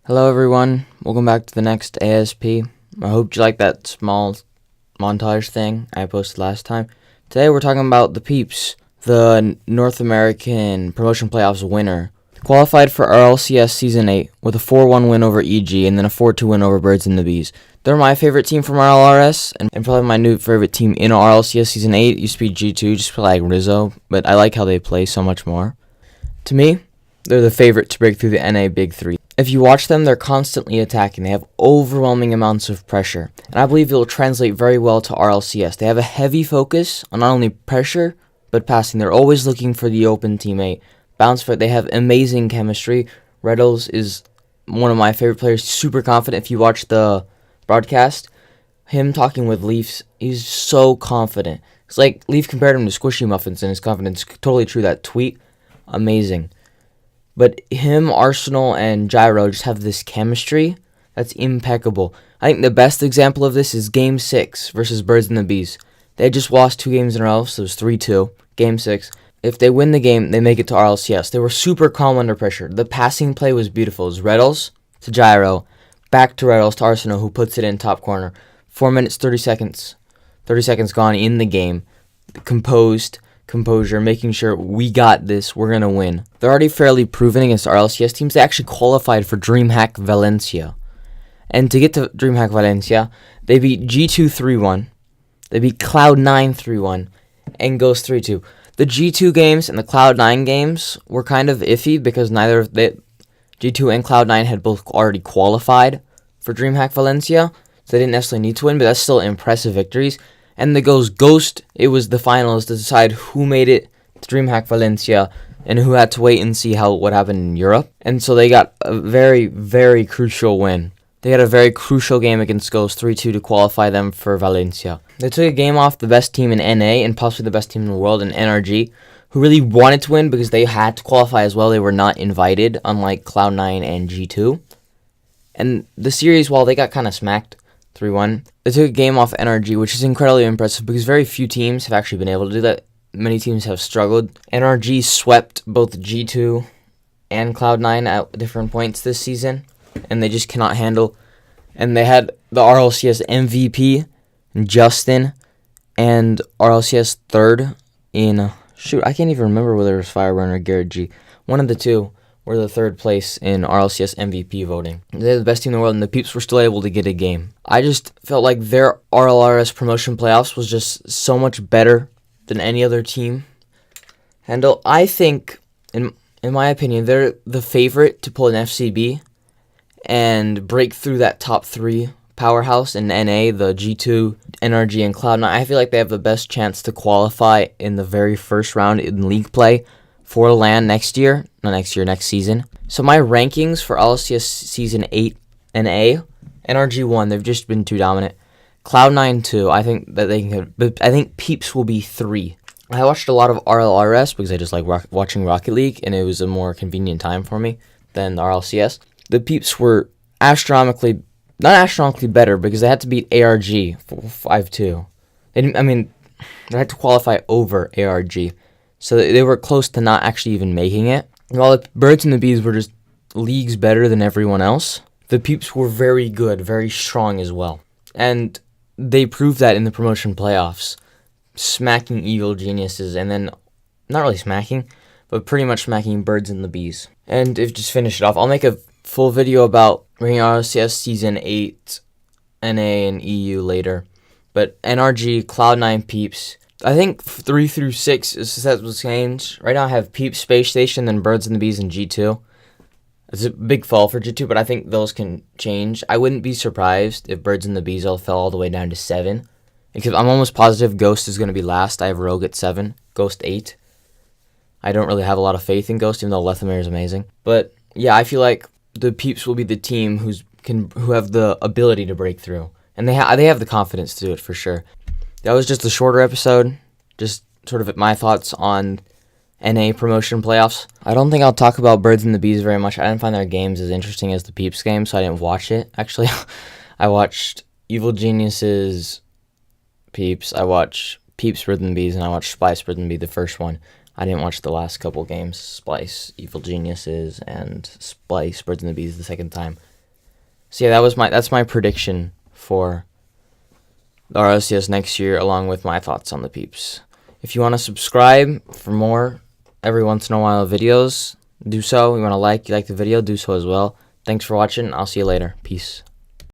Hello everyone, welcome back to the next ASP. I hope you like that small montage thing I posted last time. Today we're talking about the Peeps, the North American Promotion Playoffs winner. Qualified for RLCS Season 8 with a 4-1 win over EG and then a 4-2 win over Birds and the Bees. They're my favorite team from RLRS and probably my new favorite team in RLCS Season 8. It used to be G2, just like Rizzo, but I like how they play so much more. To me, they're the favorite to break through the NA Big 3. If you watch them, they're constantly attacking. They have overwhelming amounts of pressure. And I believe it will translate very well to RLCS. They have a heavy focus on not only pressure, but passing. They're always looking for the open teammate. They have amazing chemistry. Reddles is one of my favorite players, super confident. If you watch the broadcast, him talking with Leafs, he's so confident. It's like Leaf compared him to Squishy Muffins in his confidence. Totally true, that tweet. Amazing. But him, Arsenal, and Gyro just have this chemistry that's impeccable. I think the best example of this is Game 6 versus Birds and the Bees. They just lost 2 games in a row, so it was 3-2. Game 6. If they win the game, they make it to RLCS. They were super calm under pressure. The passing play was beautiful. It was Reddles to Gyro, back to Reddles to Arsenal, who puts it in top corner. 4 minutes, 30 seconds. 30 seconds gone in the game. Composure, making sure we got this, we're going to win. They're already fairly proven against RLCS teams. They actually qualified for DreamHack Valencia. And to get to DreamHack Valencia, they beat G2 3-1. They beat Cloud9 3-1 and Ghost 3-2. The G2 games and the Cloud9 games were kind of iffy because G2 and Cloud9 had both already qualified for DreamHack Valencia, so they didn't necessarily need to win, but that's still impressive victories. And the Ghost, it was the finals to decide who made it to DreamHack Valencia and who had to wait and see what happened in Europe. And so they got a very, very crucial win. They had a very crucial game against Ghost 3-2 to qualify them for Valencia. They took a game off the best team in NA and possibly the best team in the world in NRG, who really wanted to win because they had to qualify as well. They were not invited, unlike Cloud9 and G2. And the series, while they got kind of smacked 3-1, they took a game off NRG, which is incredibly impressive because very few teams have actually been able to do that. Many teams have struggled. NRG swept both G2 and Cloud9 at different points this season, and they just cannot handle. And they had the RLCS MVP, Justin, and RLCS third in, I can't even remember whether it was Fireburn or Garrett G. One of the two were the third place in RLCS MVP voting. They're the best team in the world, and the Peeps were still able to get a game. I just felt like their RLRS promotion playoffs was just so much better than any other team. And I think, in my opinion, they're the favorite to pull an FCB and break through that top 3 powerhouse in NA, the G2, NRG, and Cloud9. I feel like they have the best chance to qualify in the very first round in league play for LAN next season. So my rankings for RLCS Season 8 NA, NRG 1, they've just been too dominant. Cloud9 2, I think that they can, but I think Peeps will be 3. I watched a lot of RLRS because I just like watching Rocket League, and it was a more convenient time for me than the RLCS. The Peeps were not astronomically better because they had to beat ARG 5-2. They had to qualify over ARG. So they were close to not actually even making it. While the Birds and the Bees were just leagues better than everyone else, the Peeps were very good, very strong as well. And they proved that in the promotion playoffs, smacking Evil Geniuses, and then, not really smacking, but pretty much smacking Birds and the Bees. And if just finish it off, I'll make a full video about bringing RLCS Season 8, NA, and EU later. But NRG, Cloud9, Peeps, I think 3 through 6 is set to change. Right now I have Peeps, Space Station, then Birds and the Bees, and G2. It's a big fall for G2, but I think those can change. I wouldn't be surprised if Birds and the Bees all fell all the way down to 7. Because I'm almost positive Ghost is going to be last. I have Rogue at 7, Ghost 8. I don't really have a lot of faith in Ghost, even though Lethamyr is amazing. But yeah, I feel like the Peeps will be the team who have the ability to break through. And they have the confidence to do it for sure. That was just a shorter episode, just sort of my thoughts on NA promotion playoffs. I don't think I'll talk about Birds and the Bees very much. I didn't find their games as interesting as the Peeps game, so I didn't watch it. Actually, I watched Evil Geniuses, Peeps. I watched Peeps, Birds and the Bees, and I watched Splice, Birds and the Bee, the first one. I didn't watch the last couple games, Splice, Evil Geniuses, and Splice, Birds and the Bees the second time. So yeah, that's my prediction for the RLCS next year, along with my thoughts on the Peeps. If you want to subscribe for more every once in a while videos, do so. You want to you like the video, do so as well. Thanks for watching. I'll see you later. Peace.